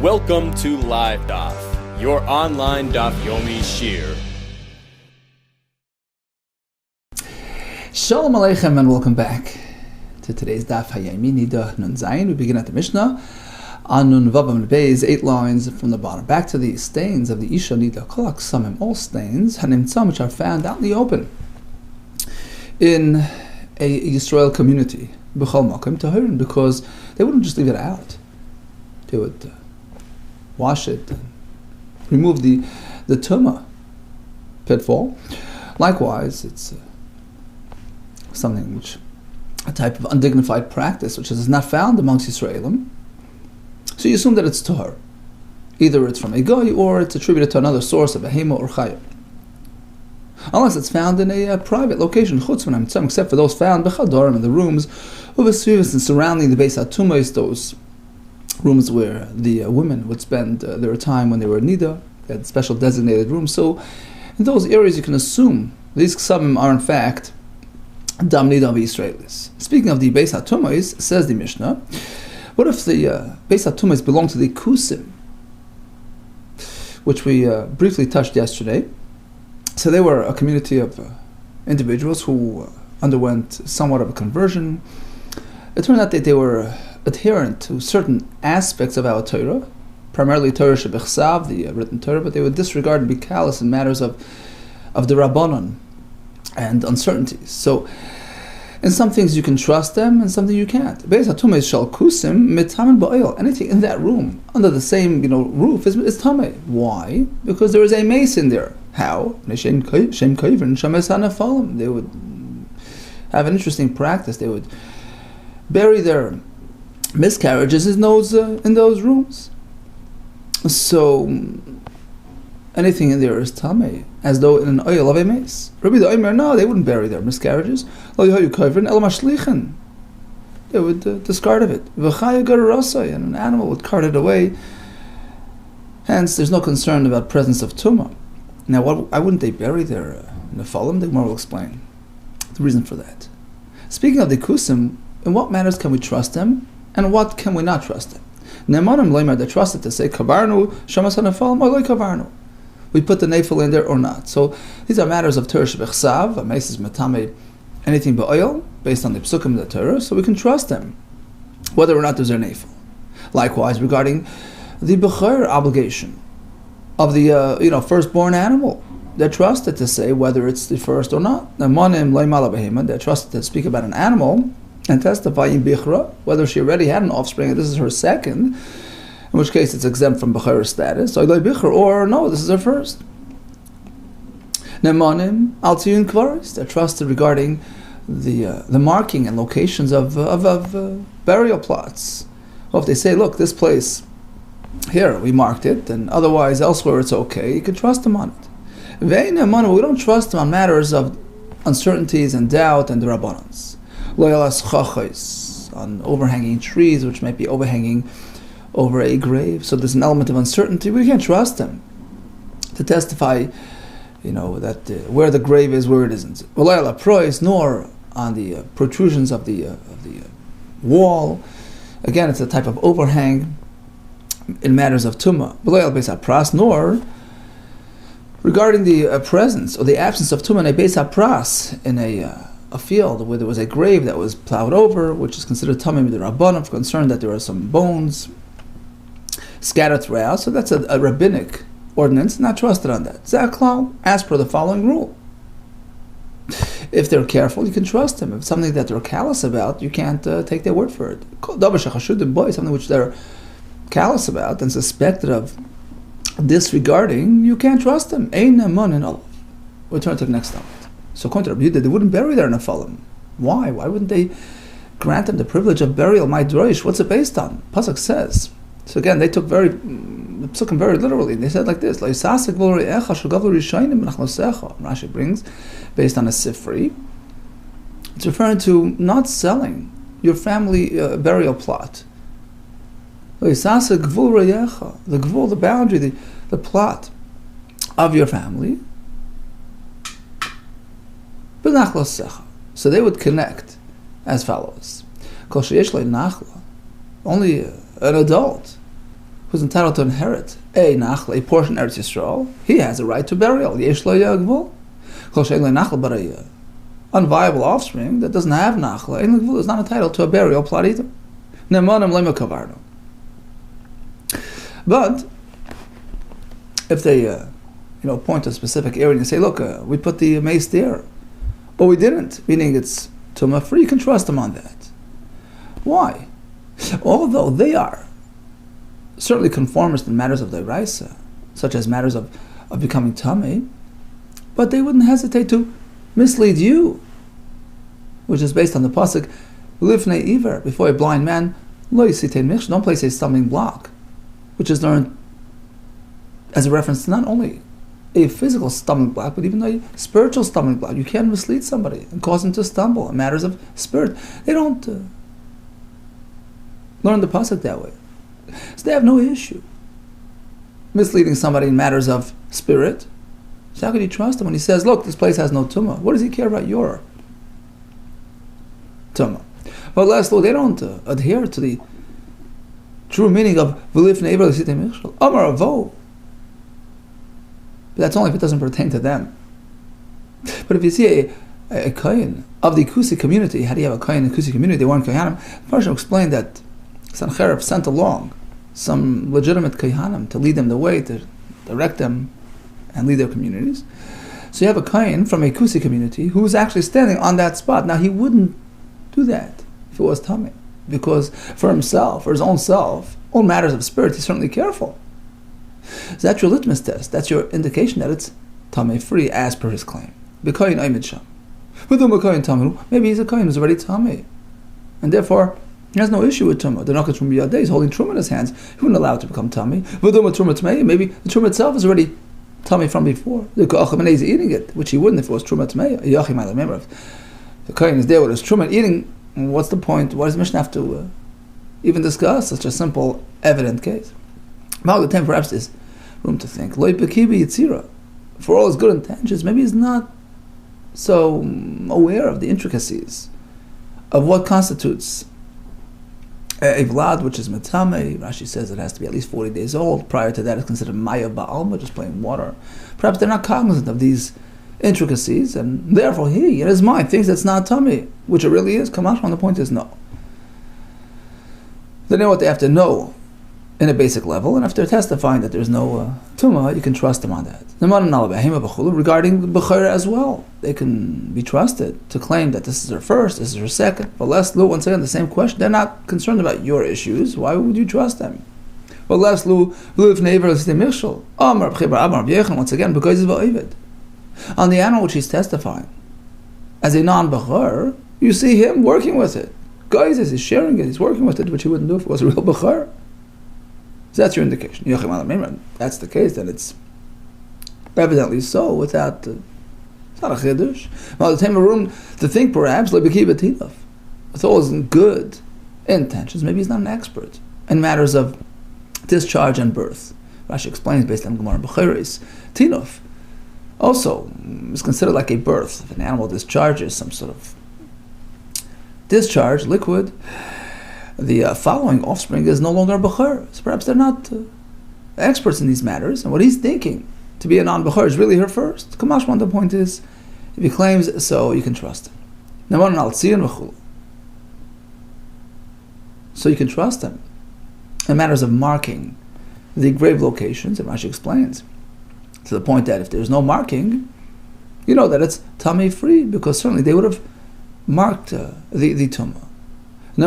Welcome to LiveDaf, your online Daf Yomi Shir. Shalom Aleichem and welcome back to today's Daf Hayomi NIDAH Nun Zayin. We begin at the Mishnah on Nun Vavam Beis, 8 lines from the bottom. Back to the stains of the Isha NIDAH Kolak Samim, all stains, Hanimtzam, which are found out in the open in a Yisrael community, B'chol Makom Tahirin, because they wouldn't just leave it out. They would wash it, remove the tumah pitfall. Likewise, it's something which, a type of undignified practice, which is not found amongst Yisraelim. So you assume that it's tahor. Either it's from a goy or it's attributed to another source of a hema or chayim. Unless it's found in a private location, chutz v'nam tzam, except for those found b'chadorim, in the rooms of a service and surrounding the Beis HaTumayos, those rooms where the women would spend their time when they were in NIDAH. They had special designated rooms. So in those areas you can assume these ksavim are in fact dam NIDAH v'Yisraelis. Speaking of the Beis HaTumayos, says the Mishnah, what if the Beis HaTumayos belonged to the Kusim, which we briefly touched yesterday? So they were a community of individuals who underwent somewhat of a conversion. It turned out that they were adherent to certain aspects of our Torah, primarily Torah Shebechsav, the written Torah, but they would disregard and be callous in matters of the Rabbanon and uncertainties. So, in some things you can trust them, and something you can't. Beis HaTumayos shel kusim mitamen ba'oil. Anything in that room, under the same roof, is tamei. Why? Because there is a mace in there. How? They would have an interesting practice. They would bury their miscarriages in those rooms. So anything in there is tamei, as though in an oil of a mace. Rabbi the Omer, no, they wouldn't bury their miscarriages. They would discard of it. And an animal would cart it away. Hence, there's no concern about presence of tumah. Now, why wouldn't they bury their nefalim? The Gemara will explain the reason for that. Speaking of the kusim, in what matters can we trust them, and what can we not trust them? Ne'emanim leimer, they trusted to say kavarnu shamas hanefalim or loy kavarnu. We put the nefil in there or not. So these are matters of Torah shebechsav. A mace is matame, anything but oil, based on the psukim of the Torah, so we can trust them, whether or not there's a nefil. Likewise, regarding the bechor obligation of the firstborn animal, they're trusted to say whether it's the first or not. Ne'emanim leimala behema, they're trusted to speak about an animal and testify in bichra, whether she already had an offspring and this is her second, in which case it's exempt from bechor status, or no, this is her first. Ne'emanim al tiyun kvaris, they're trusted regarding the marking and locations of burial plots. Well, if they say, look, this place here we marked it, and otherwise elsewhere it's okay, you can trust them on it. Ve'ne'emanim, we don't trust them on matters of uncertainties and doubt and the rabbanans. On overhanging trees, which might be overhanging over a grave, so there's an element of uncertainty. We can't trust them to testify, that where the grave is, where it isn't. Nor on the protrusions of the wall. Again, it's a type of overhang in matters of tumah. Nor regarding the presence or the absence of tumah in a beis hapras, in a field where there was a grave that was plowed over, which is considered tamei midrabanan, concerned that there are some bones scattered throughout. So that's a rabbinic ordinance, not trusted on that. Zaklal, as per the following rule. If they're careful, you can trust them. If it's something that they're callous about, you can't take their word for it. Something which they're callous about and suspected of disregarding, you can't trust them. We'll turn to the next one. So according to Rabbi Yehuda, they wouldn't bury their nefalim. Why? Why wouldn't they grant them the privilege of burial? My droish, what's it based on? Pasuk says. So again, they took the psukim very literally. They said like this: Rashi brings, based on a sifri, it's referring to not selling your family burial plot. The gvul, the boundary, the plot of your family. So they would connect as follows. Only an adult who's entitled to inherit a nachla, a portion of Eretz Yisrael, he has a right to burial. Yesh lo yagvul. Kol she'en lo nachla but a unviable offspring that doesn't have nachla, ein gvul, is not entitled to a burial plot either. Ne'manim lema kavarno. But if they point to a specific area and say, look, we put the mace there, but we didn't, meaning it's tumah free, you can trust them on that. Why? Although they are certainly conformist in matters of the Raisa, such as matters of becoming tamei, but they wouldn't hesitate to mislead you, which is based on the pasuk, lifnei iver, before a blind man, lo yisitein michsh, don't place a stumbling block, which is learned as a reference to not only a physical stumbling block, but even a spiritual stumbling block. You can't mislead somebody and cause them to stumble in matters of spirit. They don't learn the pasuk that way. So they have no issue misleading somebody in matters of spirit. So how could you trust him when he says, look, this place has no tumah? What does he care about your tumah? But lastly, they don't adhere to the true meaning of v'lif neiver l'sitei michshol. Amar avo. But that's only if it doesn't pertain to them. But if you see a kohen of the Kusi community, how do you have a kohen in the Kusi community? They weren't kohanim. The Parsha explained that Sancherib sent along some legitimate kohanim to lead them the way, to direct them and lead their communities. So you have a kohen from a Kusi community who's actually standing on that spot. Now he wouldn't do that if it was tamei, because for himself, for his own self, all matters of spirit, he's certainly careful. So that's your litmus test. That's your indication that it's tamei free as per his claim. B'koyin oimid sham. Maybe he's a kohen who's already tamei, and therefore he has no issue with tumah. The nakat truma biyadeh, he's holding truma in his hands. He wouldn't allow it to become tamei. Maybe the truma itself is already tamei from before. He's eating it, which he wouldn't if it was truma tamei. Remember, if the kohen is there with his truma eating, what's the point? Why does Mishnah have to even discuss such a simple, evident case? The time perhaps there's room to think. Loi bekibi yitzira, for all his good intentions, maybe he's not so aware of the intricacies of what constitutes a vlad, which is metame. Rashi says it has to be at least 40 days old. Prior to that, it's considered maya ba'alma, just plain water. Perhaps they're not cognizant of these intricacies, and therefore he, in his mind, thinks it's not tamei, which it really is. Kamash, the point is no. They know what they have to know in a basic level, and if they're testifying that there's no tumah, you can trust them on that. Regarding the bechira as well, they can be trusted to claim that this is their first, this is their second. But once again, the same question, they're not concerned about your issues. Why would you trust them? But once again, because he's va'ovid. On the animal which he's testifying, as a non-bechor, you see him working with it. Guys, he's sharing it, he's working with it, which he wouldn't do if it was a real bechor. So that's your indication. That's the case, then it's evidently so, without, it's not a chiddush. Well, the time of room to think perhaps, with all his good intentions, maybe he's not an expert in matters of discharge and birth. Rashi explains based on Gemara Bechiris, Tinov also is considered like a birth. If an animal discharges some sort of discharge, liquid, the following offspring is no longer a bechor. So perhaps they're not experts in these matters, and what he's thinking to be a non-bechor is really her first. Kamashman, the point is, if he claims so, you can trust him. So you can trust him in matters of marking the grave locations, and Rashi explains, to the point that if there's no marking, you know that it's tamei free, because certainly they would have marked the tumah. And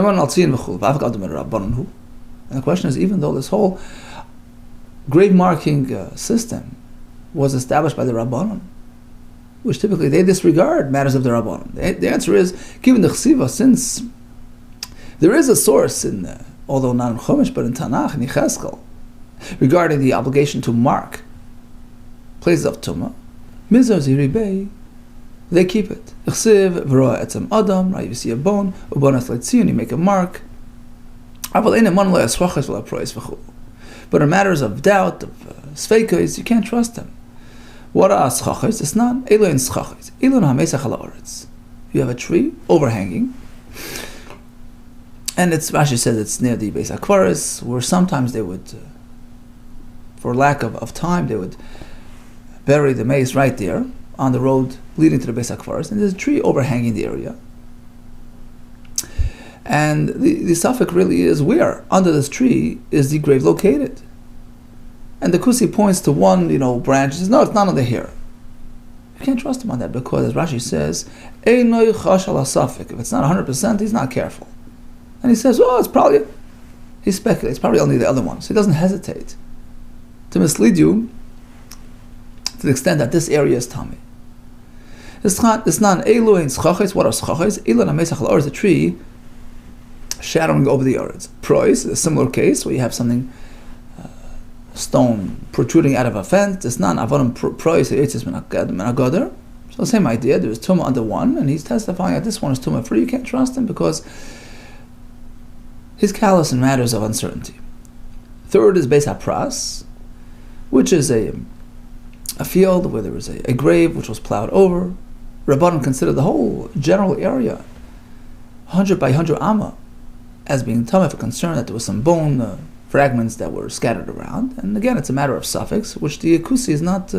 the question is, even though this whole grave marking system was established by the Rabbanon, which typically they disregard matters of the Rabbanon, the answer is, given the Chsiva, since there is a source in, although not in Chumash, but in Tanakh, in Yechezkel, regarding the obligation to mark places of Tumah, Mizar Ziribei, they keep it. Right, you see a bone, you make a mark. But in matters of doubt, of sveikos, you can't trust them. What are schachos? It's not elon schachos. Elon hamesach ha'aretz. You have a tree overhanging, and it's Rashi says it's near the Beis Akvaris, where sometimes they would for lack of time, they would bury the mace right there on the road leading to the Beis HaKvaros, and there's a tree overhanging the area. And the suffix really is where under this tree is the grave located. And the Kusi points to one, branch. He says, no, it's not under here. You can't trust him on that because, as Rashi says, Einoi chash ala suffix. If it's not 100%, he's not careful. And he says, it's probably, he speculates, probably only the other one. So he doesn't hesitate to mislead you to the extent that this area is Tami. It's not Elu in Schachis. What are Schachis? Elu na-mesach al-or is a tree shadowing over the earth. Prois, a similar case where you have something, stone protruding out of a fence. It's not avodim prois eitzis menagoder. So same idea. There is tumah under one, and he's testifying that this one is tumah free. You can't trust him because he's callous in matters of uncertainty. Third is Beis HaPras, which is a field where there was a grave which was plowed over. Rabbanan considered the whole general area, 100 by 100 amma, as being tumah for concern that there was some bone fragments that were scattered around. And again, it's a matter of suffix, which the Kusi is not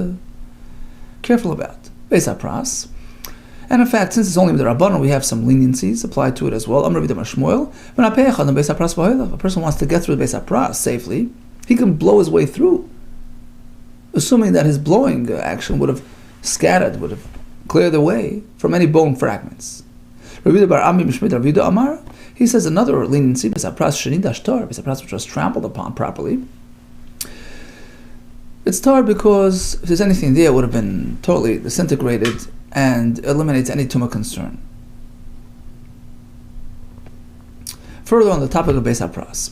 careful about. Beis HaPras. And in fact, since it's only with the Rabbanan, we have some leniencies applied to it as well. If a person wants to get through the Beis HaPras safely, he can blow his way through, assuming that his blowing action would have scattered, would have cleared the way from any bone fragments. He says another leniency, Beis HaPras which was trampled upon properly. It's tar because if there's anything there, it would have been totally disintegrated and eliminates any tumah concern. Further on the topic of Beis HaPras,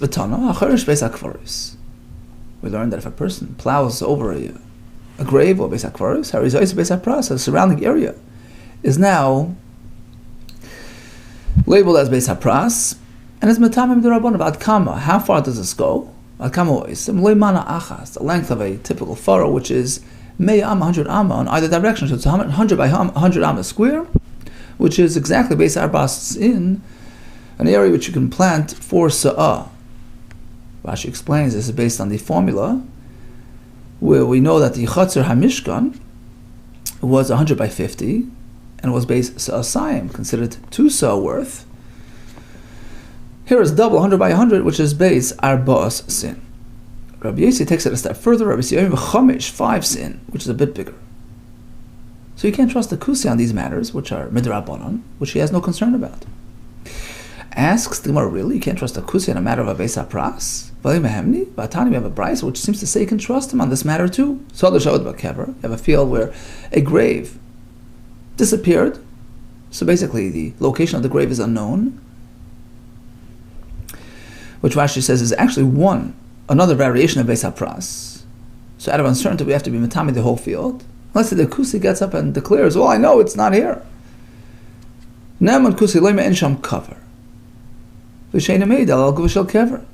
we learned that if a person plows over a grave or Beis HaKvaros, Beis HaPras, the surrounding area, is now labeled as Beis HaPras, and it's metamim d'Rabbanan about kama. How far does this go? The length of a typical furrow, which is 100 amma on either direction, so it's 100 by 100 amma square, which is exactly Beis HaPras in an area which you can plant for sa'ah. Rashi explains this is based on the formula where we know that the Chatzar HaMishkan was 100 by 50 and was based sa'asayim, considered 2 sa'ah worth. Here is double 100 by 100, which is base arba'as sin. Rabbi Yossi takes it a step further. Rabbi Yossi chamish 5 sin, which is a bit bigger. So you can't trust the Kusi on these matters, which are midrabanan, which he has no concern about. Asks the Gemara, really? You can't trust the Kusi on a matter of a Beis HaPras? V'li Batani, we have a brayso which seems to say you can trust him on this matter too. So you have a field where a grave disappeared. So basically the location of the grave is unknown, which Rashi says is actually another variation of Beis HaPras. So out of uncertainty, we have to be matami the whole field. Let's say the Kusi gets up and declares, I know it's not here. Ne'eman Kusi lo'ima en sham cover. V'sheina meid al guvashel kever.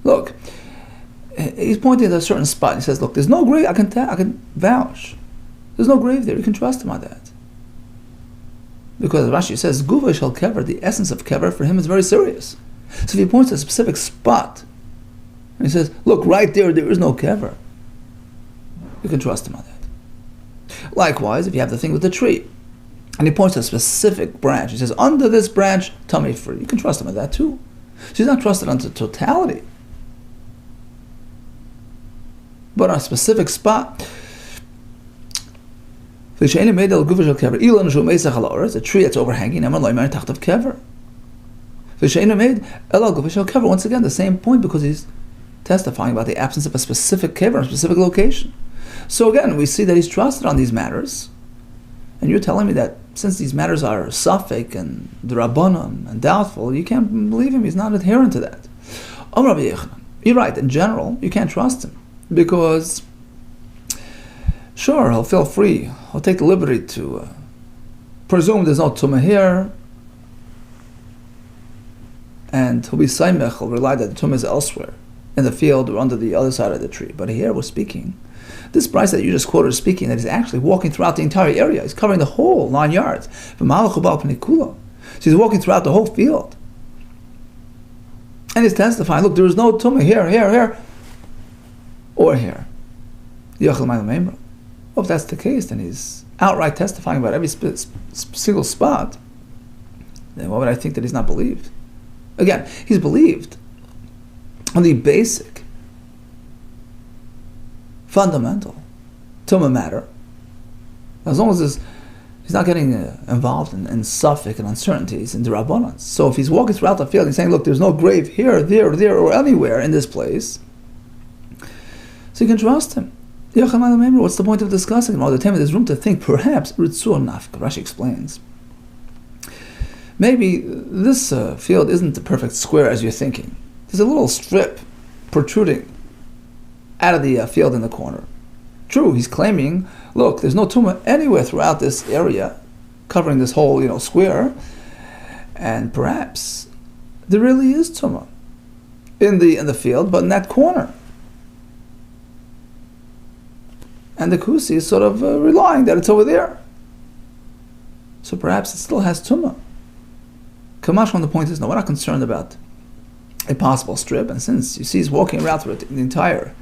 Look, he's pointing at a certain spot. He says, look, there's no grave. I can vouch. There's no grave there. You can trust him on that. Because Rashi says, guvashel kever, the essence of kever for him is very serious. So if he points to a specific spot, and he says, look, right there is no kever, you can trust him on that. Likewise, if you have the thing with the tree, and he points to a specific branch, he says, under this branch, tummy free, you can trust him on that too. So he's not trusted on the totality, but on a specific spot. The tree that's overhanging, once again, the same point, because he's testifying about the absence of a specific kever, a specific location. So again, we see that he's trusted on these matters, and you're telling me that since these matters are suffix and d'Rabbanan and doubtful, you can't believe him, he's not adherent to that. You're right, in general, you can't trust him, because sure, he'll feel free, he'll take the liberty to presume there's no tumah here, and he'll be saimech, he'll rely that the tumah is elsewhere, in the field or under the other side of the tree. But here we're speaking, this price that you just quoted is speaking that he's actually walking throughout the entire area. He's covering the whole 9 yards. So he's walking throughout the whole field. And he's testifying, look, there is no tumah here. or hair. Well, if that's the case, then he's outright testifying about every single spot. Then why would I think that he's not believed? Again, he's believed on the basic, fundamental tumah matter, as long as he's not getting involved in suffix and uncertainties and derabbanans. So if he's walking throughout the field and saying, look, there's no grave here, there, or anywhere in this place, so you can trust him. What's the point of discussing him? All the time there's room to think, perhaps, Rashi explains. Maybe this field isn't the perfect square as you're thinking. There's a little strip protruding out of the field in the corner. True, he's claiming, look, there's no tumah anywhere throughout this area, covering this whole, square, and perhaps there really is tumah in the field, but in that corner. And the Kusi is sort of relying that it's over there. So perhaps it still has tumah. Kamash, the point is, no, we're not concerned about a possible strip, and since you see he's walking around through the entire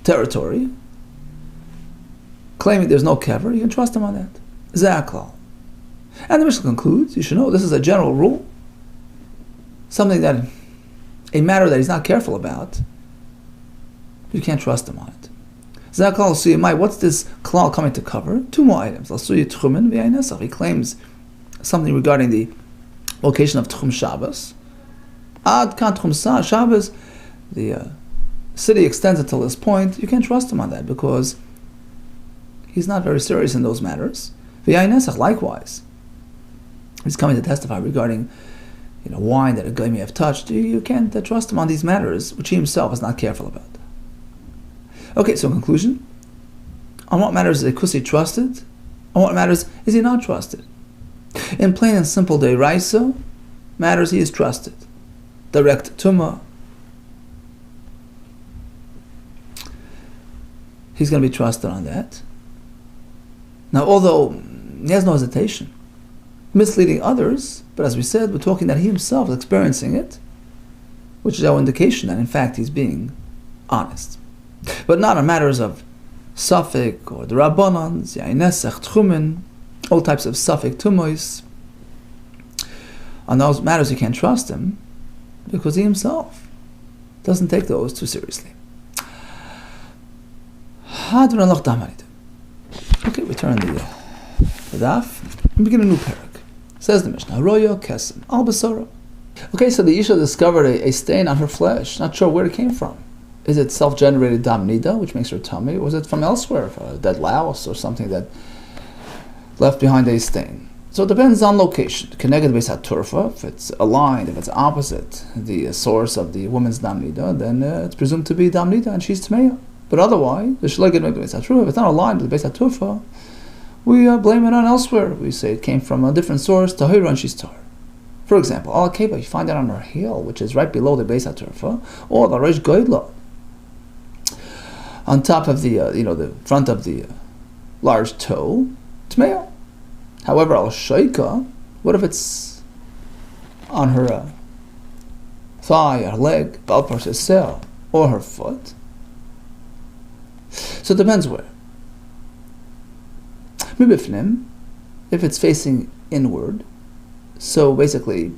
territory, claiming there's no kever, you can trust him on that. Zaklal. And the Mishnah concludes, you should know this is a general rule, something that, a matter that he's not careful about, you can't trust him on it. Zaklal suyamai, what's this klal coming to cover? Two more items. He claims something regarding the location of Tchum Shabbos. Ad kan Tchum Shabbos, the city extends until this point. You can't trust him on that because he's not very serious in those matters. Likewise, he's coming to testify regarding wine that a guy may have touched. You can't trust him on these matters, which he himself is not careful about. Okay, so in conclusion, on what matters is a kusi trusted? On what matters is he not trusted? In plain and simple deiraisa matters he is trusted. Direct tumah, he's going to be trusted on that. Now, although he has no hesitation, misleading others, but as we said, we're talking that he himself is experiencing it, which is our indication that in fact he's being honest. But not on matters of suffix or the rabbanans, ya'inesech, tchumen, all types of suffix, tumois. On those matters you can't trust him because he himself doesn't take those too seriously. Okay, we turn the daf and begin a new parak. Says the Mishnah, Royo kesem al basara. Okay, so the Isha discovered a stain on her flesh. Not sure where it came from. Is it self-generated dam NIDAH, which makes her tummy, or was it from elsewhere, a dead louse or something that left behind a stain? So it depends on location. Keneged beis haturfa, if it's aligned, if it's opposite the source of the woman's dam NIDAH, then it's presumed to be dam NIDAH and she's tmeya. But otherwise, the shleged beis haturfa, if it's not aligned with the beis haturfa, we blame it on elsewhere. We say it came from a different source, tahira, and she's tar. For example, al keba, you find it on her heel, which is right below the beis haturfa, or the reish goydla, on top of the the front of the large toe, tmeya. However, al shaika, what if it's on her thigh, her leg, bal parshanut, or her foot? So it depends where. Mibifnim, if it's facing inward, so basically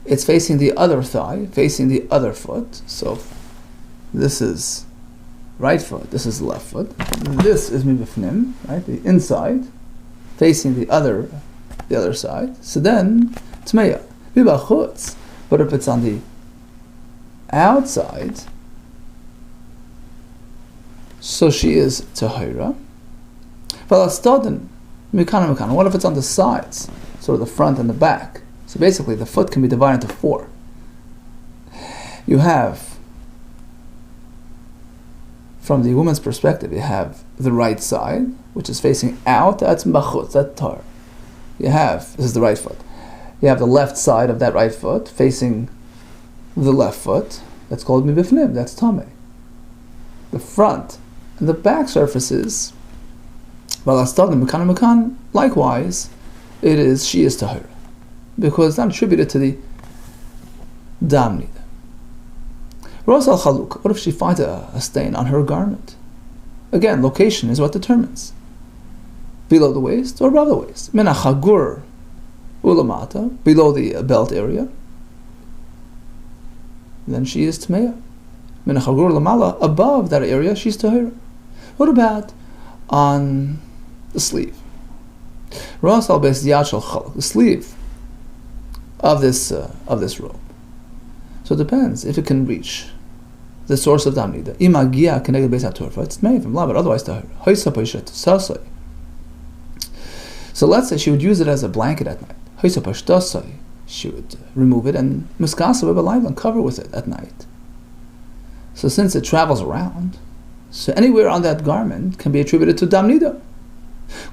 it's facing the other thigh, facing the other foot. So this is right foot, this is left foot. This is mibifnim, right, the inside, facing the other side. So then tmeya, mibachutz. But if it's on the outside, so she is tahira. What if it's on the sides, sort of the front and the back? So basically the foot can be divided into four. You have, from the woman's perspective, you have the right side, which is facing out, that's mbachutz, that's tar. You have, this is the right foot, you have the left side of that right foot facing the left foot, that's called mibifnim, that's tameh. The front and the back surfaces, likewise, she is tahira, because it's not attributed to the dam NIDAH. Ros al Chaluk, what if she finds a stain on her garment? Again, location is what determines. Below the waist or above the waist. Min hachagur ulamata, below the belt area. Then she is tmeya. Min hachagur lamala, above that area, she's tahira. What about on the sleeve? Ros al beis yad shel chaluk, the sleeve of this robe. So it depends if it can reach the source of dam nida. Imagia keneged beis hatorfa, it's made from but otherwise tahira. Hoisa paishat sasai. So let's say she would use it as a blanket at night. Hoisa pashtasai, she would remove it and miskasa b'layla and cover with it at night. So since it travels around, so anywhere on that garment can be attributed to dam nida.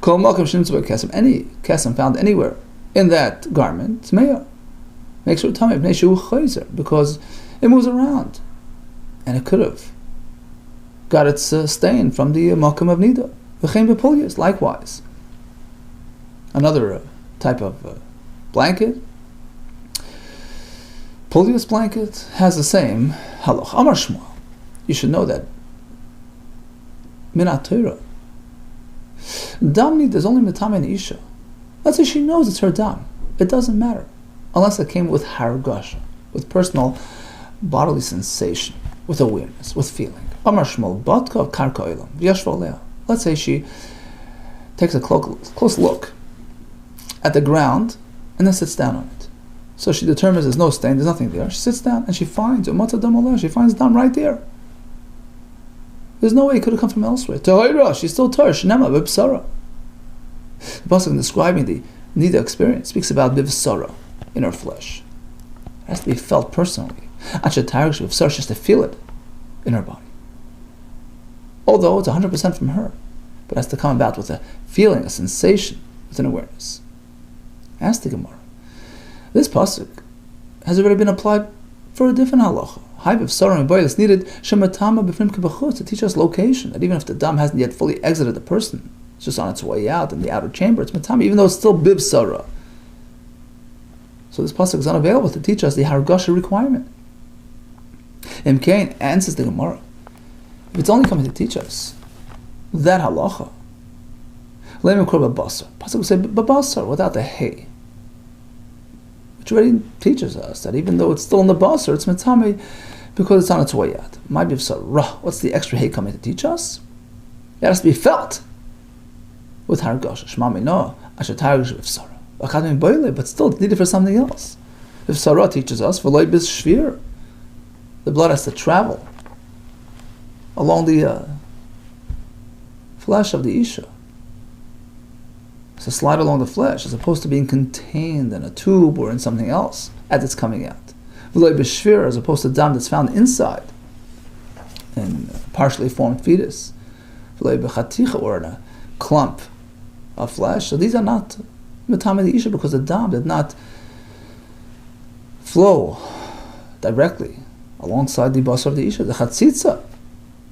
Kol malkam shintzvah kesem, any kesem found anywhere in that garment, tmeya. Makes her tummy because it moves around, and it could have got its stain from the malkam of nida. V'chein b'pulyas, likewise. Another type of blanket, pulyas blanket, has the same halach. Amar Shmuel, you should know that minat Torah, dam nida is only metame isha. Let's say she knows it's her dam. It doesn't matter. Unless it came with hargasha, with personal bodily sensation, with awareness, with feeling. Amar Shmuel, batka karka olam, v'yashva alea. Let's say she takes a close look at the ground and then sits down on it. So she determines there's no stain, there's nothing there. She sits down and she finds umatza dam alea. She finds dam right there. There's no way it could have come from elsewhere. Tahira, she's still tahir. Shnema b'bsara. The pasuk describing the nida experience speaks about b'bsara, in her flesh. It has to be felt personally. Anshatarish b'bsara, just to feel it in her body. Although it's 100% from her, but it has to come about with a feeling, a sensation, with an awareness. Ask the Gemara. This pasuk has already been applied for a different halacha. Haiv Sarah and Boil is needed shematama b'fnim kebachutz, to teach us location, that even if the dam hasn't yet fully exited the person, it's just on its way out in the outer chamber, it's matama, even though it's still bib sarah. So this pasuk is unavailable to teach us the hargasha requirement. Imkain answers the Gemara. If it's only coming to teach us that halacha, let me call babasar. Pasuk will say babasar without the hay, which already teaches us that even though it's still in the basar, it's matame because it's on its way out. My bivsar, what's the extra hay coming to teach us? It has to be felt with hargasha. Shmami no, ashatarish bivsara. But still it's needed for something else. If Sarah teaches us, the blood has to travel along the flesh of the isha. It's to slide along the flesh as opposed to being contained in a tube or in something else as it's coming out. As opposed to dam that's found inside in a partially formed fetus. Or in a clump of flesh. So these are not matame the isha because the dam did not flow directly alongside the basar of the isha, the chatzitza.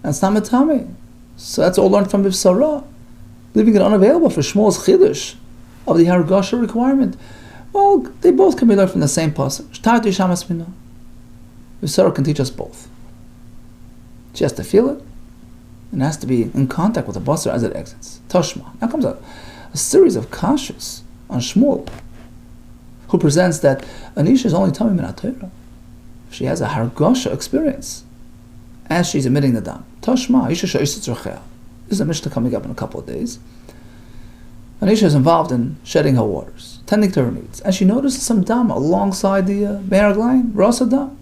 And it's not matame. So that's all learned from Bivsara, leaving it unavailable for Shmuel's chiddush of the hargasha requirement. Well, they both can be learned from the same pasuk. Bivsara can teach us both. She has to feel it, and has to be in contact with the basar as it exits. Tashma. Now comes a series of kashas on Shmuel, who presents that Anisha is only tamim min Torah if she has a hargasha experience as she's emitting the dam. Tashma, Isha she'isat zerchea. This is a Mishnah coming up in a couple of days. Anisha is involved in shedding her waters, tending to her needs, and she notices some dam alongside the me'arag line, rasa dam.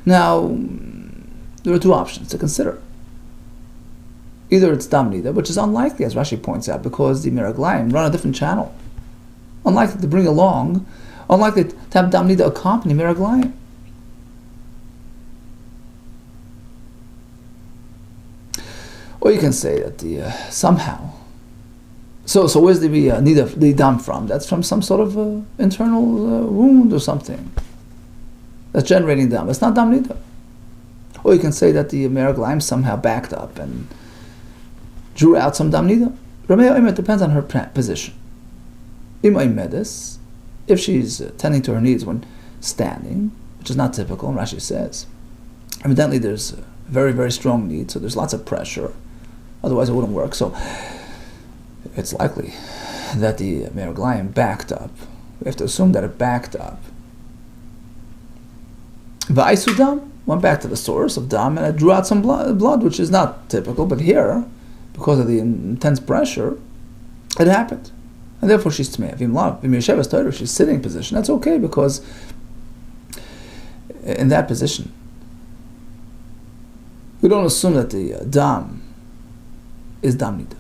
Now, there are two options to consider. Either it's dam nida, which is unlikely, as Rashi points out, because the meraglayim run a different channel. Unlikely to bring along, unlikely to have dam nida accompany meraglayim. Or you can say that the somehow. So where's the nida, the dam from? That's from some sort of internal wound or something that's generating dam. It's not dam nida. Or you can say that the meraglayim somehow backed up and drew out some dam nida. It depends on her position. If she's tending to her needs when standing, which is not typical, and Rashi says, Evidently there's a very, very strong need, so there's lots of pressure. Otherwise it wouldn't work. So it's likely that the meraglayim backed up. We have to assume that it backed up. Va'aisu dam, went back to the source of dam, and it drew out some blood, which is not typical, but here, because of the intense pressure, it happened. And therefore she's tmei. She's sitting in position. That's okay, because in that position, we don't assume that the dam is dam nida.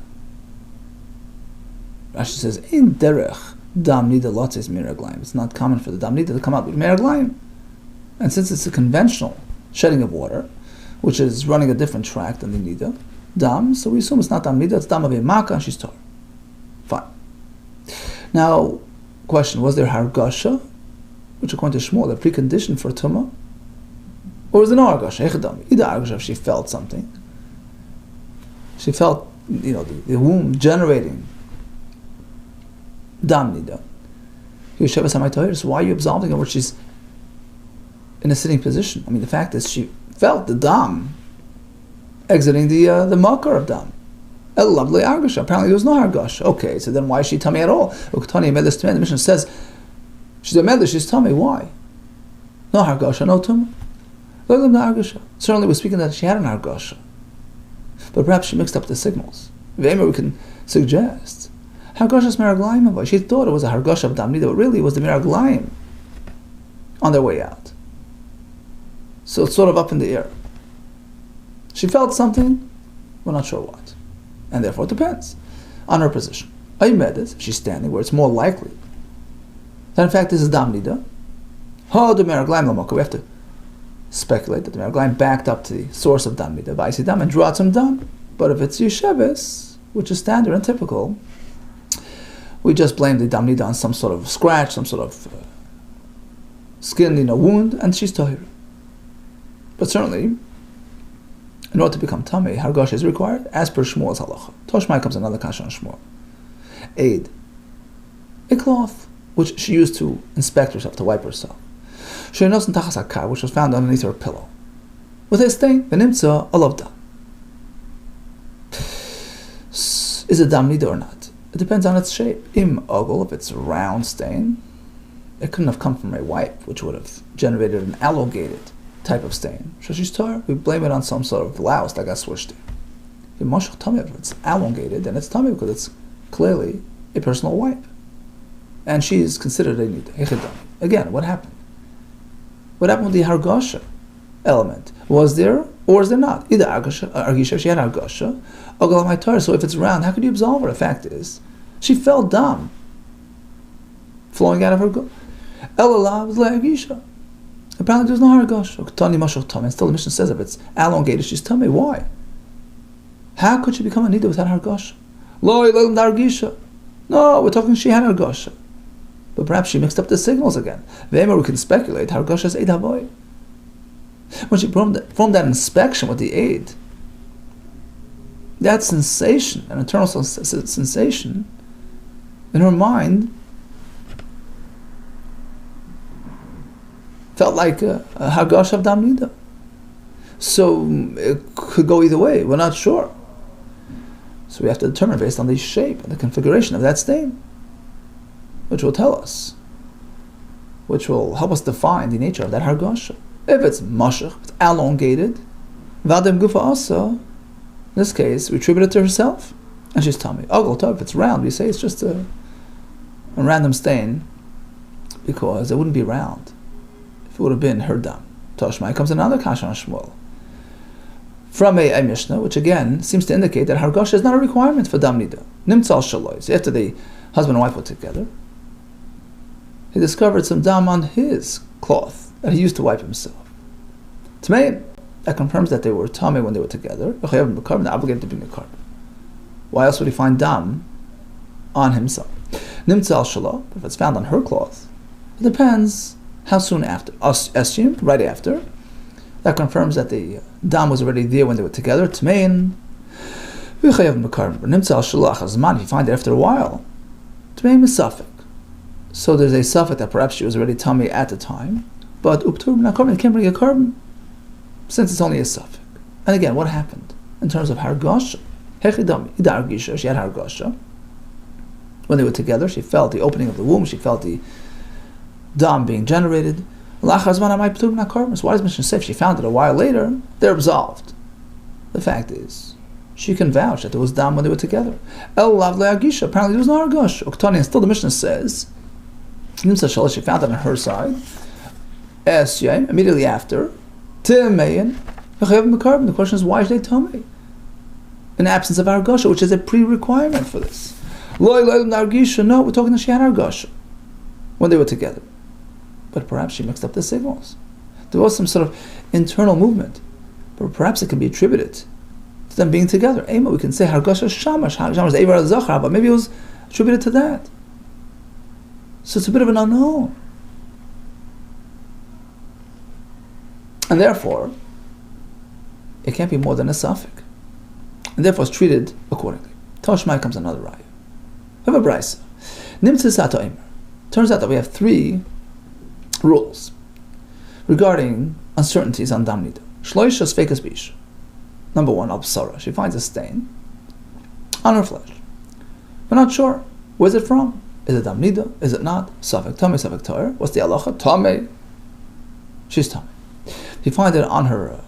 Rashi says, in derech dam nida lotzes meraglayim. It's not common for the dam nida to come out with meraglayim. And since it's a conventional shedding of water, which is running a different track than the nida, dam, so we assume it's not dam nida, it's dam of a maka, and she's tar. Fine. Now, question, was there hargasha, which according to Shmuel, the precondition for tumah? Or was there no hargasha? Either hargasha, if she felt something. She felt, the womb generating dam nida. So why are you absolving her where she's in a sitting position? I mean, the fact is she felt the dam exiting the makar of dam. A lovely hargasha. Apparently there was no hargasha. Okay, so then why is she tummy at all? The Mishnah says she's a medler, she's tummy. Why? No hargasha, no tumah. Look at the hargasha. Certainly we're speaking that she had an hargasha, but perhaps she mixed up the signals. V'emer, we can suggest hargasha's meraglayim. She thought it was a hargasha of dam nida, but really it was the meraglayim on their way out. So it's sort of up in the air. She felt something, we're not sure what. And therefore it depends on her position. If she's standing where it's more likely that in fact this is dam nida, we have to speculate that the meraglayim backed up to the source of dam nida, va'isi dam, and drew out some dam. But if it's yesheves, which is standard and typical, we just blame the dam nida on some sort of scratch, some sort of skin, wound, and she's tahir. But certainly, in order to become tamei, hargasha is required, as per Shmuel's halacha. Toshmai comes another kasha on Shmuel. Aid, a cloth which she used to inspect herself, to wipe herself. Sheinosan tachas hakar, which was found underneath her pillow, with a stain, v'nimtza alav dam. Is it dam nida or not? It depends on its shape. Im ogel, if it's a round stain, it couldn't have come from a wipe, which would have generated an elongated type of stain. Shashish tar, we blame it on some sort of blouse that got swished in. If it's elongated, then it's tummy because it's clearly a personal wipe. And she is considered a nida. Again, what happened? What happened with the hargasha element? Was there or is there not? Either argisha, she had hargasha, or my tar. So if it's round, how could you absolve her? The fact is, she felt dam flowing out of her. Elala was like argisha. Apparently there's no hargasha. And still the Mishnah says if it's elongated, she's tummy. Why? How could she become a nida without hargasha? No, we're talking she had hargasha. But perhaps she mixed up the signals again. V'emer, we can speculate. Hargasha is eid havoy. When she performed that inspection with the aid, that sensation, an internal sensation, in her mind, felt like a hargasha of dam nida. So it could go either way. We're not sure. So we have to determine based on the shape and the configuration of that stain, which will tell us, which will help us define the nature of that hargasha. If it's mashach, it's elongated, vadem gufa asa, in this case, we attribute it to herself, and she's tummy. Ogol, if it's round, we say it's just a random stain, because it wouldn't be round if it would have been her dam. Toshmai comes another kasha on Shmuel. From a Mishnah, which again seems to indicate that hargasha is not a requirement for dam nida. Nimtzal shaloi. So after the husband and wife were together, he discovered some dam on his cloth that he used to wipe himself. Tmei, that confirms that they were tamei when they were together. They're obligated to bring a carbon. Why else would he find dam on himself? Nimtzal shaloi. If it's found on her cloth, it depends how soon after. Assume right after. That confirms that the dam was already there when they were together. Tmein, nimtzal shalach hazman. If you find it after a while, tmein is suffik. So there's a suffix that perhaps she was already tummy at the time, but uptur min carbon, can't bring a carbon since it's only a suffix. And again, what happened in terms of hargasha? She had hargasha. When they were together, she felt the opening of the womb, she felt the dam being generated. Why does Mishnah say if she found it a while later, they're absolved? The fact is, she can vouch that there was dam when they were together. Apparently there was no hargasha. And still the Mishnah says, she found it on her side, immediately after, the question is, why is they tamei? In absence of hargasha, which is a pre-requirement for this. No, we're talking that she had hargasha when they were together. But perhaps she mixed up the signals. There was some sort of internal movement, but perhaps it can be attributed to them being together. We can say hargasha shamash, shamash eivar zachar, but maybe it was attributed to that. So it's a bit of an unknown. And therefore, it can't be more than a suffix. And therefore it's treated accordingly. Tashmai comes another raya. We have a brisa. Turns out that we have 3 rules regarding uncertainties on dam nidah. Shloisha sfeikas bish. Number 1, al-psara. She finds a stain on her flesh. We're not sure. Where's it from? Is it dam nidah? Is it not? Safek tamei, safek torah. What's the halacha? Tamei. She's tamei. You find it on her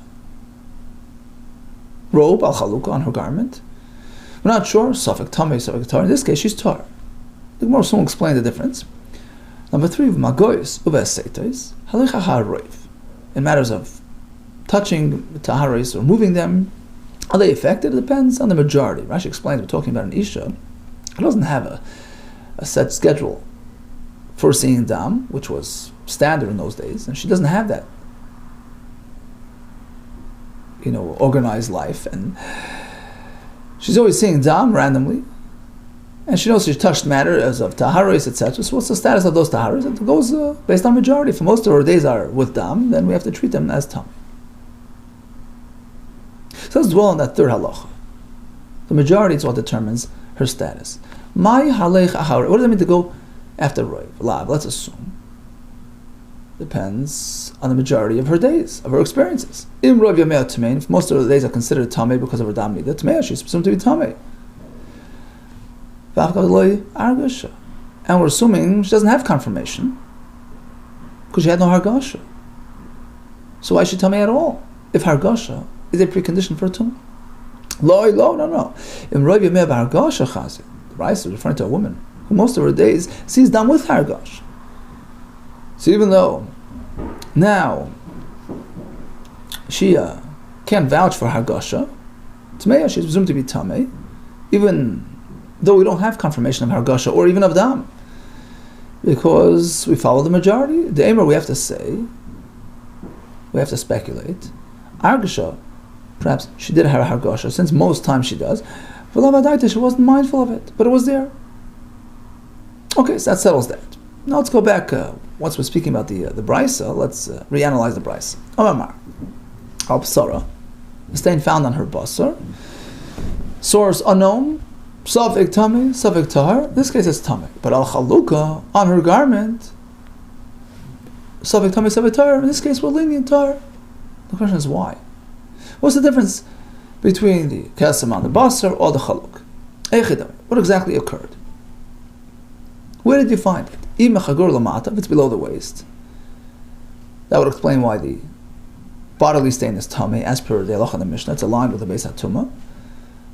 robe, al-chalukah, on her garment. We're not sure. Safek tamei, safek torah. In this case, she's tar. The Gemara soon explain the difference. Number 3, magoyis uvesetais halicha haroiv. In matters of touching taharis or moving them, are they affected? It depends on the majority. Rashi explains we're talking about an isha who doesn't have a set schedule for seeing dam, which was standard in those days, and she doesn't have that, organized life, and she's always seeing dam randomly, and she knows she touched matters of taharis, etc. So what's the status of those taharis? It goes based on majority. If most of her days are with dam, then we have to treat them as tam. So let's dwell on that third halacha. The majority is what determines her status. What does it mean to go after roiv? Lav, let's assume. Depends on the majority of her days, of her experiences. If most of the days are considered tamei because of her dam nidah, tamei, she's presumed to be tamei. And we're assuming she doesn't have confirmation because she had no hargasha. So why should she tamei at all if hargasha is a precondition for a tumah? No. In roiv yameh b'hargasha chazit, the Raisa is referring to a woman who most of her days sees dam with hargasha. So even though now she can't vouch for hargasha, tamei, she's presumed to be tamei, even though we don't have confirmation of hargasha or even of dam, because we follow the majority. The aimer, we have to say, we have to speculate. Hargasha, perhaps she did have hargasha, since most times she does. But she wasn't mindful of it, but it was there. Okay, so that settles that. Now let's go back. Once we're speaking about the brisa, let's reanalyze the brisa. Amar, al-psara, the stain found on her basar. Source unknown. Safek tamei, safek tahar. In this case, it's tamei. But al-chalukah on her garment. Safek tamei, safek tahar. In this case, we're lenient tahar. The question is why? What's the difference between the kesem on the basar or the chaluk? What exactly occurred? Where did you find it? If it's below the waist, that would explain why the bodily stain is tamei, as per the halacha in the Mishnah. It's aligned with the Beis HaTumah.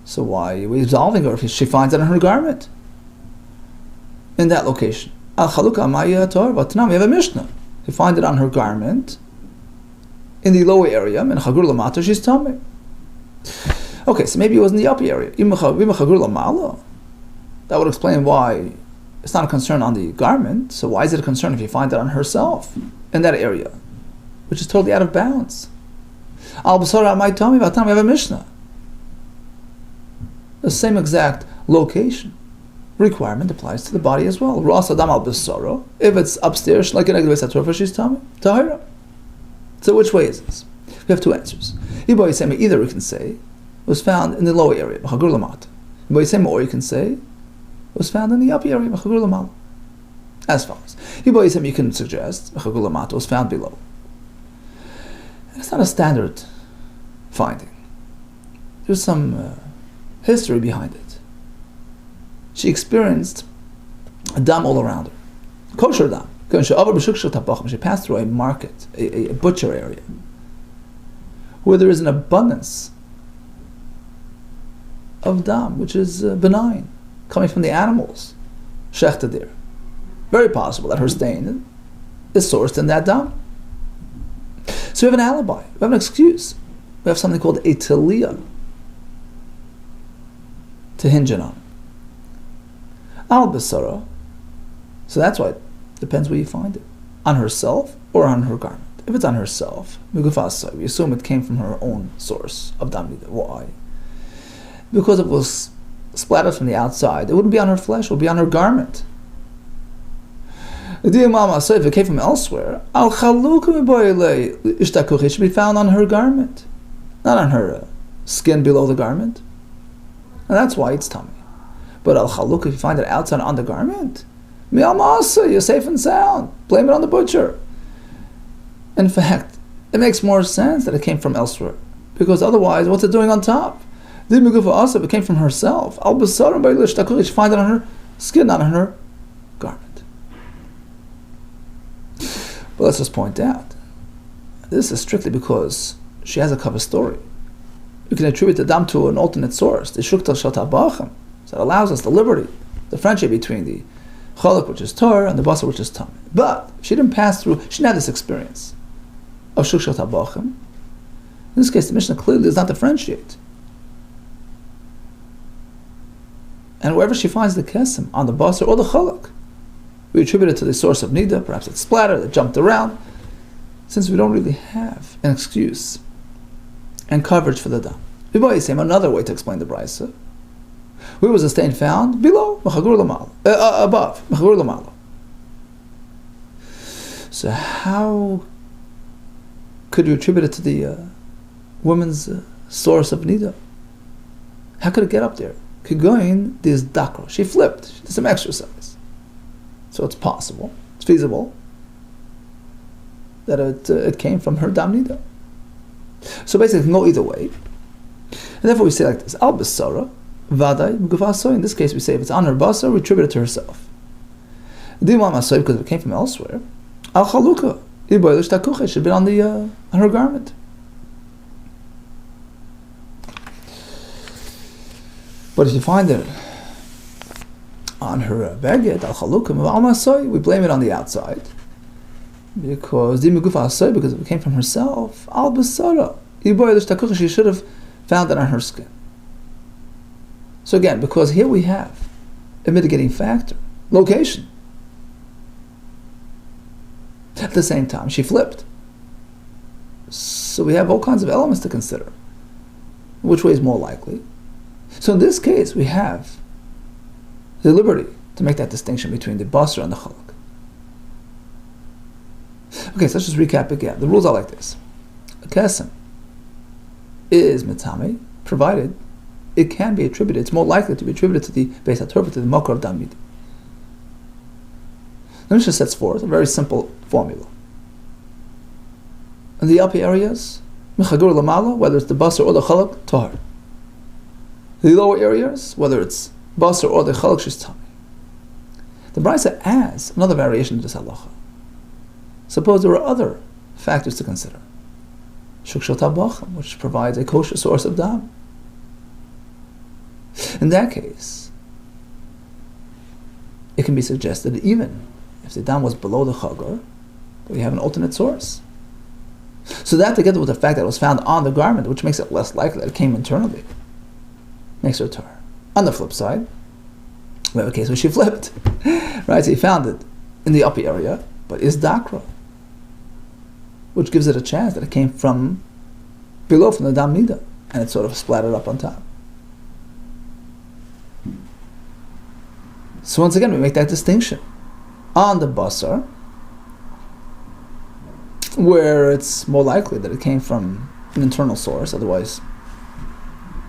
So why are we absolving her if she finds it on her garment in that location? Al chalukah amaya tor, but now we have a Mishnah. If you find it on her garment in the lower area, in chagur lamata, she's tamei. Okay, so maybe it was in the upper area. That would explain why it's not a concern on the garment. So why is it a concern if you find it on herself in that area, which is totally out of bounds? Al basara amay tamei, but now we have a Mishnah. The same exact location requirement applies to the body as well. Ras adam al basara. If it's upstairs, like in a Beis HaTorah, she's tamei, tahira. So which way is this? We have 2 answers. Either we can say it was found in the lower area, or you can say it was found in the upper area, as follows. You can suggest it was found below. And it's not a standard finding. There's some history behind it. She experienced a dam all around her. Kosher dam. She passed through a market, a butcher area, where there is an abundance of dam, which is benign, coming from the animals. Shechted there. Very possible that her stain is sourced in that dam. So we have an alibi, we have an excuse. We have something called a taliyah to hinge it on. Al basara. So that's why it depends where you find it. On herself or on her garment. If it's on herself, we assume it came from her own source of dam nida. Why? Because it was splattered from the outside. It wouldn't be on her flesh, it would be on her garment. If it came from elsewhere, it should be found on her garment, not on her skin below the garment. And that's why it's tummy. But al-chaluk, if you find it outside on the garment, you're safe and sound. Blame it on the butcher. In fact, it makes more sense that it came from elsewhere, because otherwise, what's it doing on top? If it came from herself, you find it on her skin, not on her garment. But let's just point out, this is strictly because she has a cover story. You can attribute the dam to an alternate source, the shukta shatabachim. So it allows us the liberty, the friendship between the cholak, which is Torah, and the basar, which is tam. But she didn't pass through, she didn't have this experience of shukta shatabachim. In this case, the Mishnah clearly does not differentiate. And wherever she finds the kesem, on the basar or the cholak, we attribute it to the source of NIDAH. Perhaps it's splattered, it jumped around, since we don't really have an excuse and coverage for the dam. Another way to explain the brisa. Where was the stain found? Below, above, So how could you attribute it to the woman's source of NIDAH? How could it get up there? Kigoyin, this dakro. She flipped. She did some exercise. So it's possible, it's feasible, that it came from her dam nida. So basically, it can go either way. And therefore we say like this, al basara, vaday, mugufasoi. In this case we say if it's on her basar, we attribute it to herself. Dimam asoi, because it came from elsewhere, al chaluka, iboilish takucha, it should be on her garment. But if you find it on her baguette, al chalukim, al masoi, we blame it on the outside. Because because it came from herself, al basara, she should have found it on her skin. So again, because here we have a mitigating factor, location. At the same time, she flipped. So we have all kinds of elements to consider. Which way is more likely? So in this case, we have the liberty to make that distinction between the basar and the chalak. Okay, so let's just recap again. The rules are like this. A kesem is mitame, provided it can be attributed, it's more likely to be attributed to the Beis HaTorah, to the makor of dam nida. The Mishnah sets forth a very simple formula. In the upper areas, mechagur lamala, whether it's the basar or the chalak, tahar. The lower areas, whether it's basar or the chalak, she's tummy. The brisa adds another variation to this halacha. Suppose there are other factors to consider. Shukshal tabachim, which provides a kosher source of dam. In that case, it can be suggested that even if the dam was below the chagar, we have an alternate source. So that, together with the fact that it was found on the garment, which makes it less likely that it came internally, makes her tar. On the flip side, we have a case where she flipped. Right? So he found it in the upper area, but is dakra, which gives it a chance that it came from below, from the dam nida, and it sort of splattered up on top. So once again, we make that distinction. On the basar, where it's more likely that it came from an internal source, otherwise,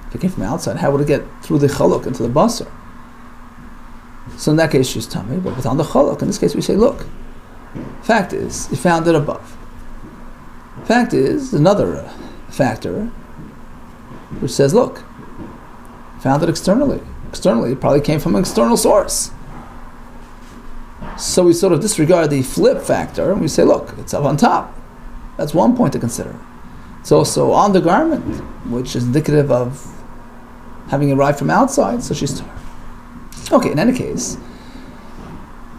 if it came from outside, how would it get through the chaluk into the basar? So in that case, she's tummy, but without the chaluk, in this case, we say, look, fact is, you found it above. Fact is, another factor which says, look, found it externally. Externally, it probably came from an external source. So we sort of disregard the flip factor, and we say, look, it's up on top. That's one point to consider. It's also on the garment, which is indicative of having arrived from outside, so she's tar. Okay, in any case,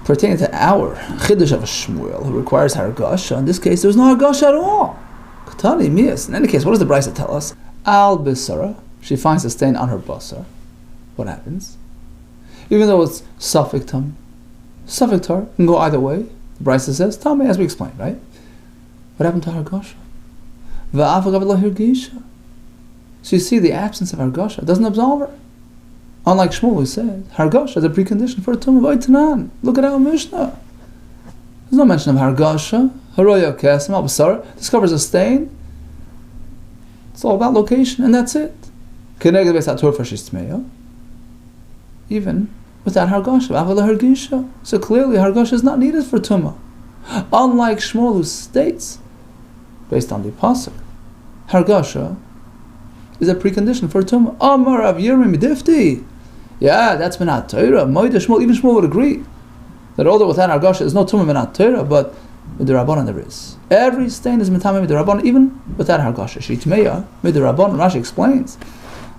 pertaining to our Chiddush of Shmuel, who requires Hargasha, in this case, there's no Hargasha at all. Katani, Mias. In any case, what does the Brisa tell us? Al Bisara, she finds a stain on her basar. What happens? Even though it's Safek Tam, Safek Tar, can go either way. The Brisa says, tell me, as we explained, right? What happened to Hargasha? So you see, the absence of Hargasha doesn't absolve her. Unlike Shmuel, who said, Hargasha is a precondition for a Tumah V'Oitanan. Look at our Mishnah. There's no mention of Hargasha. Haroya Kesem Al Basara discovers a stain. It's all about location, and that's it. Keneged Beis HaTorah Fashis Tmeya. Even without Hargasha. So clearly, Hargasha is not needed for Tumah. Unlike Shmuel, who states, based on the Pasuk, Hargasha is a precondition for Tumah. Amar Rav Yirmi Midifti. Yeah, that's Minat Torah. Moed Shmuel, even Shmuel would agree that although without Hargasha there's no Tumah Minat Torah, but Midirabanan there is. Every stain is Mitame Midirabanan, even without Hargasha. Shitmeya Midirabanan. Rashi explains.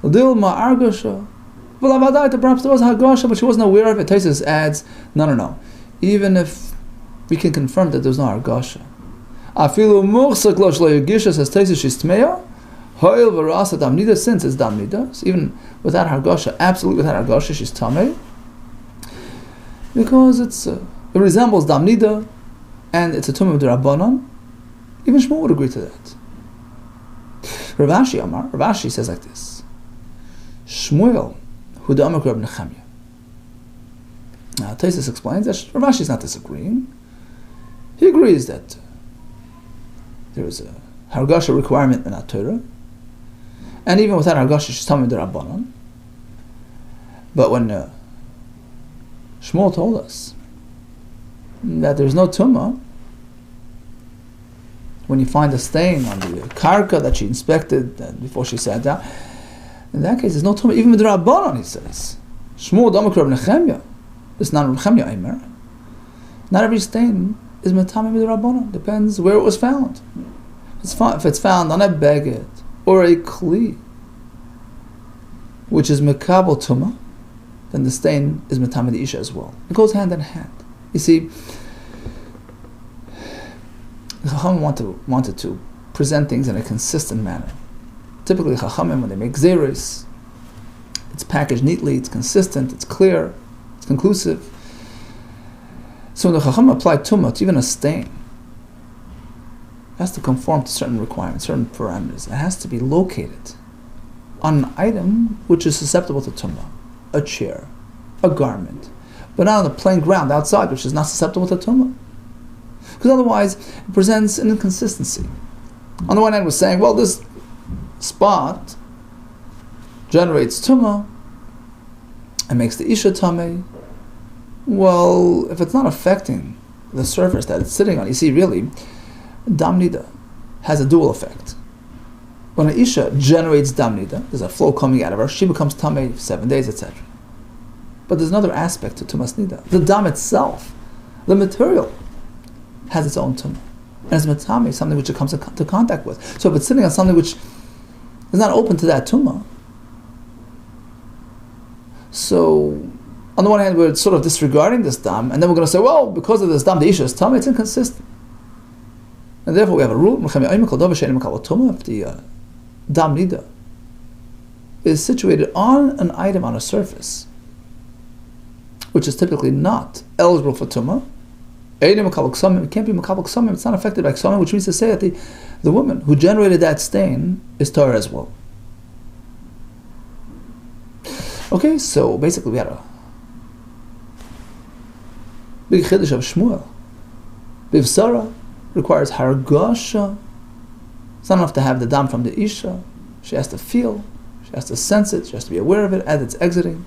Dilma Hargasha. Perhaps there was Hargasha, but she wasn't aware of it. Taisus adds, no. Even if we can confirm that there's no Hargasha, Afilu Muchsak Lo Shlo Yagisha, says Taisus, she's Tmeya. Hoil Varasa Dam Nida, since it's Dam Nida, so even without Hargasha, absolutely without Hargasha, she's Tameh. Because it resembles Dam Nida, and it's a Tumah D'Rabbanan. Even Shmuel would agree to that. Ravashi says like this: Shmuel, who the Amak Rab Nechemia. Now, Taisus explains that Ravashi is not disagreeing. He agrees that there is a Hargasha requirement in Torah, and even without Hargasha, she's Tamid Rabbanon. But when Shmuel told us that there's no Tumah, when you find a stain on the karka that she inspected before she sat down, in that case, there's no Tumah, even with Rabbanon, he says. Shmuel Damak Rab Nechemia. It's not Rab Nechemia Eimer. Not every stain is Matami with Rabbanon. Depends where it was found. If it's found on a baguette or a kli, which is Mekabel Tumah, then the stain is Matami the Isha as well. It goes hand in hand. You see, the Chacham wanted to present things in a consistent manner. Typically, Chachamim, when they make Zeres, it's packaged neatly, it's consistent, it's clear, it's conclusive. So when the Chacham applied Tumah to even a stain, it has to conform to certain requirements, certain parameters. It has to be located on an item which is susceptible to Tumah, a chair, a garment, but not on the plain ground outside, which is not susceptible to Tumah. Because otherwise, it presents an inconsistency. On the one hand, we're saying, well, this spot generates Tumah and makes the Isha Tameh. Well, if it's not affecting the surface that it's sitting on, you see, really, Dam Nida has a dual effect. When an Isha generates Dam Nida, there's a flow coming out of her, she becomes Tameh 7 days, etc. But there's another aspect to Tumas Nida. The Dam itself, the material, has its own Tumah. And it's Matami, something which it comes into contact with. So if it's sitting on something which is not open to that Tumah, so on the one hand, we're sort of disregarding this Dam, and then we're going to say, well, because of this Dam, the Isha is Tameh, it's inconsistent. And therefore we have a rule, if the Dam Nida is situated on an item on a surface, which is typically not eligible for Tumah, it can't be Makabal Ksamim, it's not affected by Ksamim, which means to say that the woman who generated that stain is Torah as well. Okay, so basically we had a big Chiddush of Shmuel. Bivsara requires Hargasha. It's not enough to have the Dam from the Isha. She has to feel, she has to sense it, she has to be aware of it as it's exiting.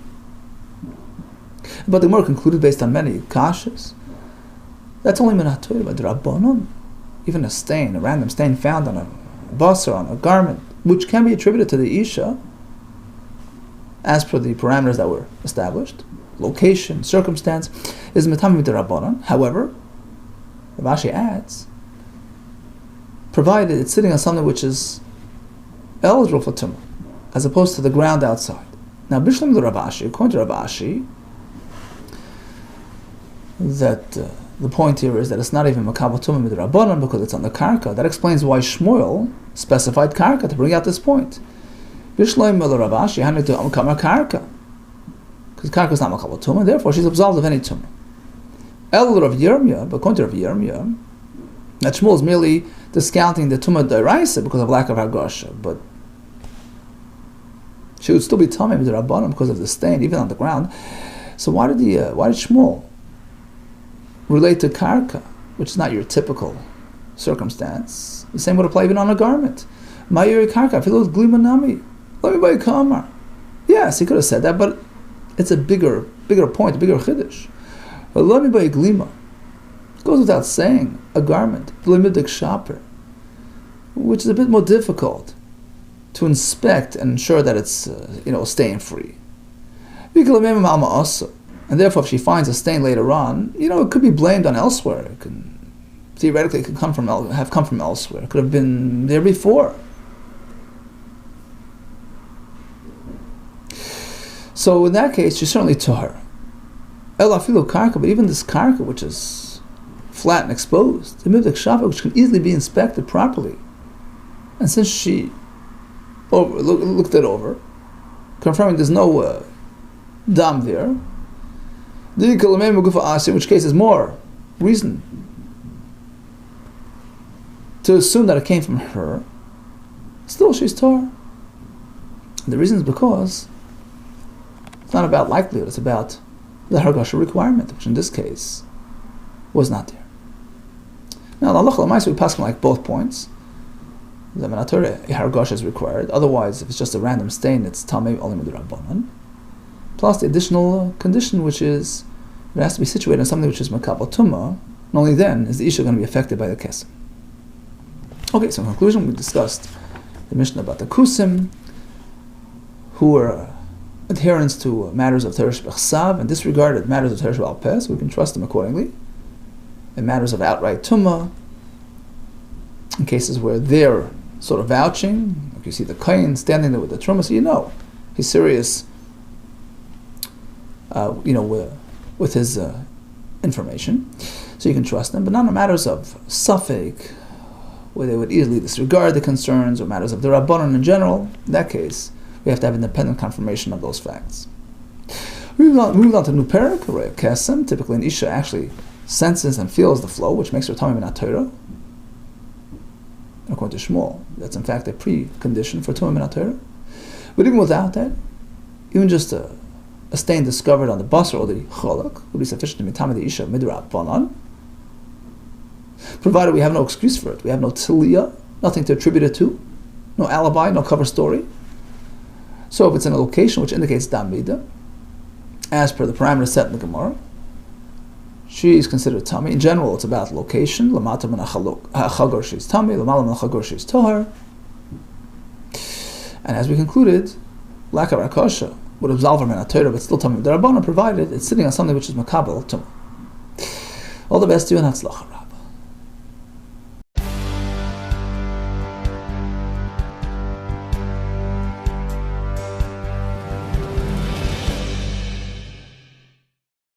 But the Gemara concluded, based on many kashas, that's only Minat Torah, but Rabbanon, even a stain, a random stain found on a basar, on a garment, which can be attributed to the Isha, as per the parameters that were established, location, circumstance, is Metamim D'Rabbanan. However, Rav Ashi adds, provided it's sitting on something which is eligible for tumah, as opposed to the ground outside. Now, Bishlam Rav Ashi, according to Rav Ashi, that the point here is that it's not even Makabel Tumah Midrabanan because it's on the karka. That explains why Shmuel specified karka to bring out this point. Bishlam Rav Ashi had to Amkamar karka, because karka is not Makabel Tumah, therefore she's absolved of any tumah. El Rav Yirmiyah, but according to Rav Yirmiyah, that Shmuel is merely discounting the tumah d'oraisa because of lack of hargasha, but she would still be tamei midrabanan because of the stain, even on the ground. So why did Shmuel relate to karka, which is not your typical circumstance? The same would apply even on a garment. Ma'iri karka, if you look glimanami, let me buy a kamar. Yes, he could have said that, but it's a bigger point, a bigger chiddush. But let me buy a glima. It goes without saying, a garment, glimidik shaper, which is a bit more difficult to inspect and ensure that it's stain free. And therefore, if she finds a stain later on, it could be blamed on elsewhere. It could come from elsewhere. It could have been there before. So in that case, she's certainly tahar. Elafilu karka, but even this karka, which is flat and exposed, the midak shafa, which can easily be inspected properly, and since she looked it over, confirming there's no dam there, in which case is more reason to assume that it came from her, still she's tar. The reason is because it's not about likelihood, it's about the hargasha requirement, which in this case was not there. Now, the halacha l'maisa, we pass like both points. The Torah, a hargasha is required. Otherwise, if it's just a random stain, it's tamei olim d'Rabbanan. Plus the additional condition, which is it has to be situated in something which is makabel tumah, and only then is the isha going to be affected by the kesem. Okay, so in conclusion, we discussed the Mishnah about the kusim, who were adherents to matters of Teresh B'chsav and disregarded matters of Teresh B'al-Peh, so we can trust them accordingly. In matters of outright tumah, in cases where they're sort of vouching, like you see the kohen standing there with the truma, so he's serious, with his information, so you can trust them. But not in matters of safek, where they would easily disregard the concerns, or matters of the Rabbanon in general. In that case, we have to have independent confirmation of those facts. Moving on to new parak, or kesem. Typically, an isha actually senses and feels the flow, which makes her tamei min ha-Torah. According to Shmuel, that's in fact a precondition for tamei min ha-Torah. But even without that, even just a stain discovered on the basar or the cholak would be sufficient to be tamei the isha midrabanan, provided we have no excuse for it. We have no tiliyah, nothing to attribute it to, no alibi, no cover story. So if it's in a location which indicates dam midah, as per the parameters set in the Gemara, she is considered tamei. In general, it's about location. Lamata min ha-chagor she's tamei, lamala min ha-chagor she's tohar. And as we concluded, lack of hargasha would absolve her min ha-Torah, but still tamei d'Rabbanan, provided it's sitting on something which is makabel tumah. All the best to you and hatzlacha.